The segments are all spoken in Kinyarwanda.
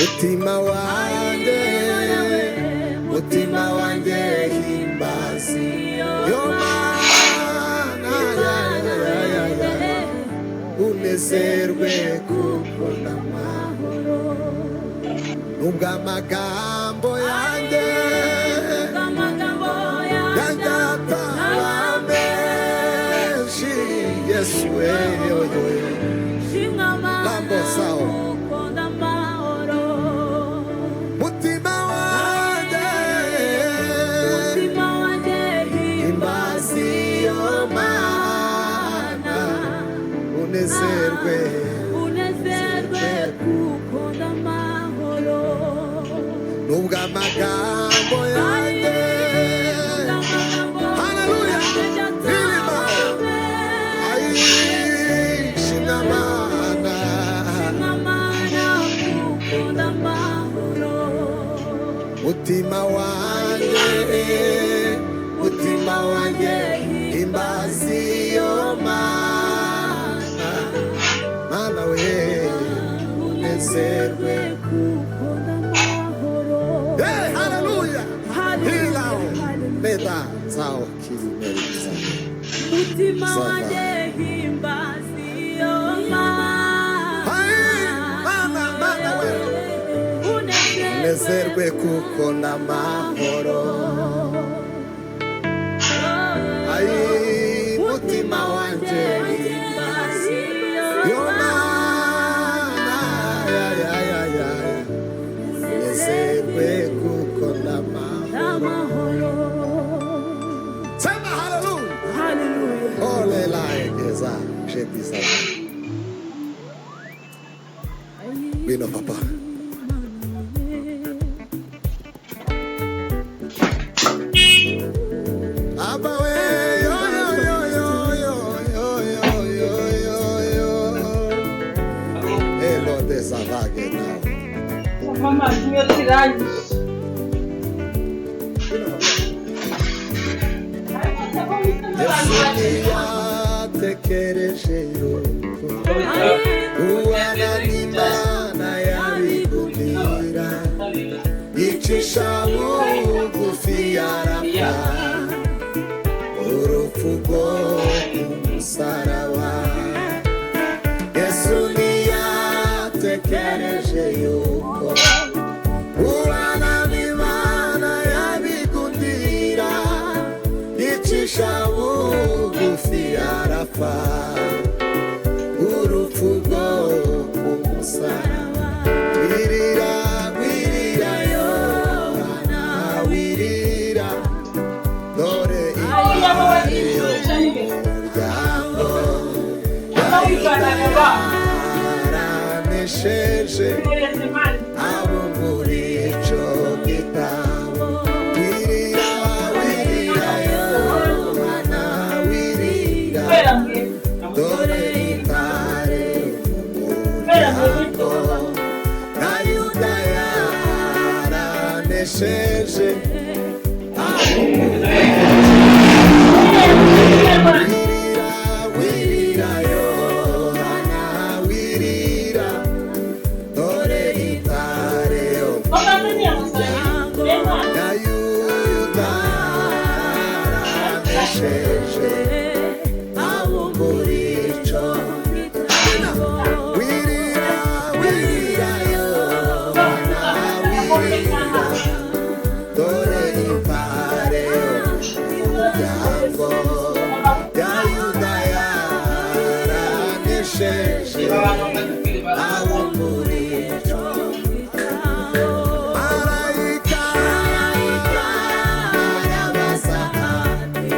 mutima wanjye himbaza iyo Mana, unezerwe kuko ndamahoro. Nubwo amagambo yanjye ataba menshi, Yesu lambo sawa. Mutima wanjye himbaza iyo Mana, unezerwe kuko ndamahoro. Nubwo amagambo yanjye haleluya irima ayishimwa Mana kuko ndamahoro. Mutima wanjye himbaza iyo Mana, Mana we unezerwe kuko ndamahoro. Hey, haleluya hilao beta zao kizimeleza. Mutima wanjye himbaza iyo Mana, Mana we unezerwe kuko ndamahoro. Mutima wanjye himbaza iyo Mana, unezerwe kuko ndamahoro. Sema haleluya. Ole laegeza shepisa bino papa. Aba we yo elo desavage now. Mama minha tiragem. Tekereje yuko uwananimana yabigumira, icisha bugufi yarapfa, urupfu rwo kumusaraba. Yesu niyatekereje yuko uwananimana yabigumira, icisha bugufi yarapfa, urupfu rwo kumusaraba. Wirira Yohana wirira, dore intare y'umuryango yaranesheje abo muri ico gitabo. Wirira Yohana wirira, dore intare y'umuryango na Yuda yaranesheje abo muri wirira Yohana wirira, dore intare y'umuryango na Yuda yaranesheje abo muri ico gitabo. Wirira Yohana wirira, dore intare y'umuryango ya Yuda yaranesheje abo muri ico gitabo. Marayika y'abasahani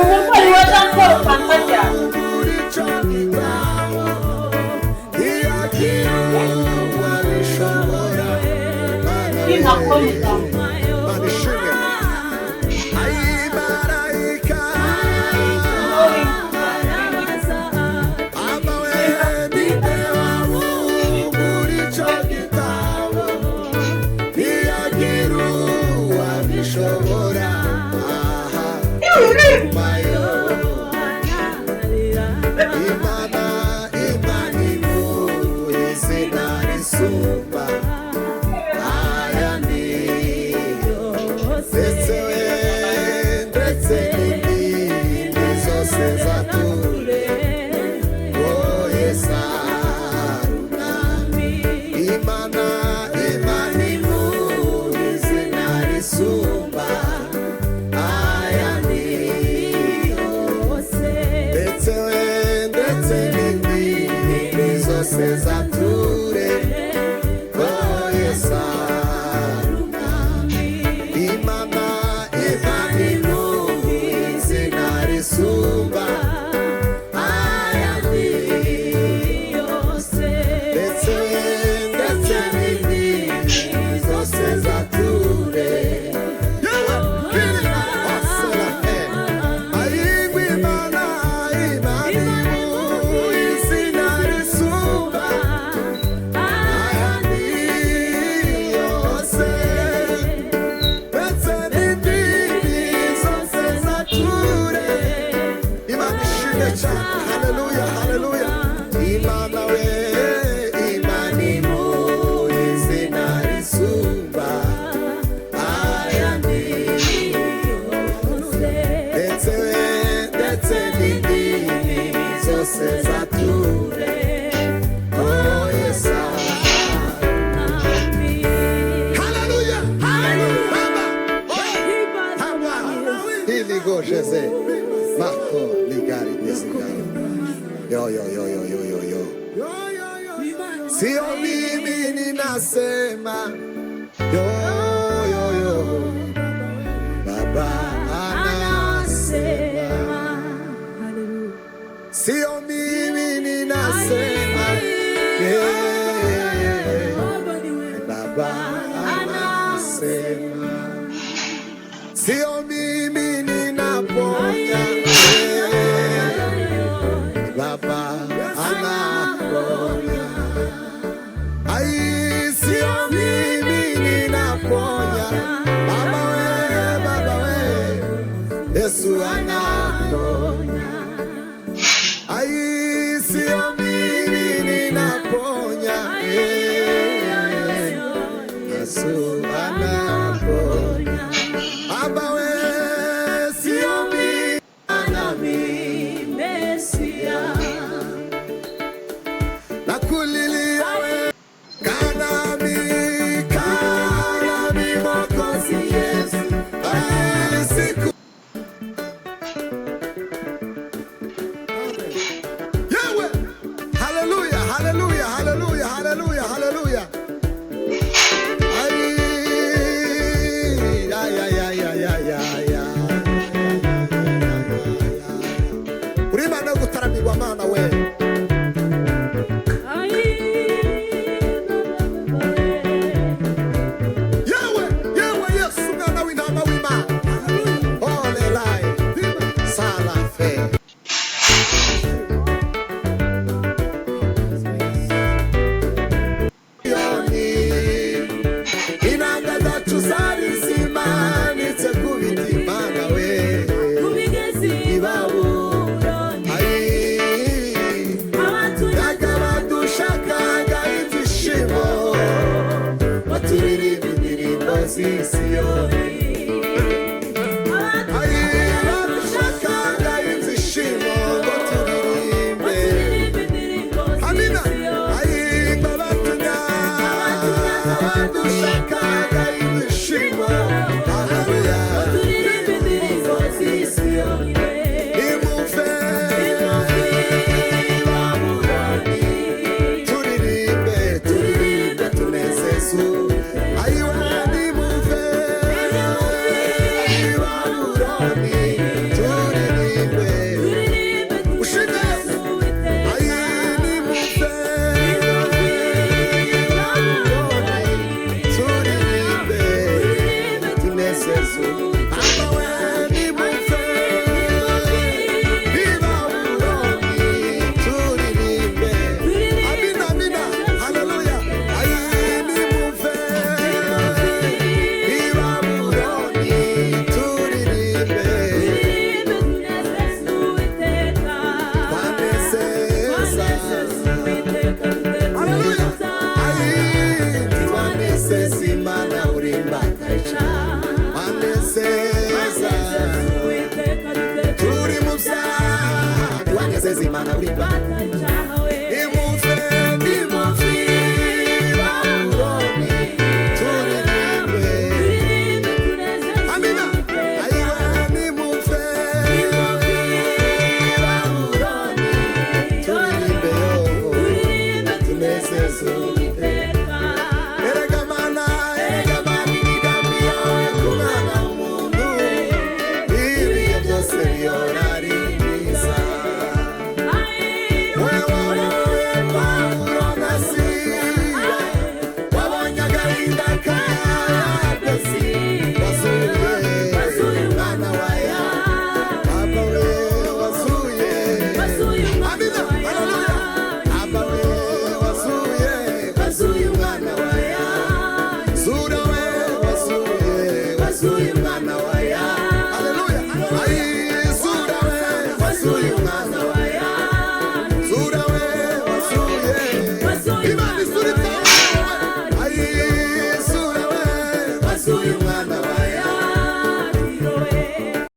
umurwayi wa Jean Paul Kantajya. Inakomeza. Sio mimi ninasema, Baba anasema. Sio mimi ninasema, Baba anasema. Sio mimi ninaponya, Baba anaponya. Ai, sio mimi ninaponya, Baba we, Yesu anaponya. Ai, sio mimi ninaponya, Yesu anaponya. Baba we, sio mimi nami Mesia. Nakulilia we kanami Mwokozi Yesu. Ai, siku Yewe. Hallelujah, hallelujah, hallelujah, hallelujah, hallelujah. Ai, ya. Urima no gutaramirwa mana we. Turirimbire tunezeze. Ayiwe nimuve Imana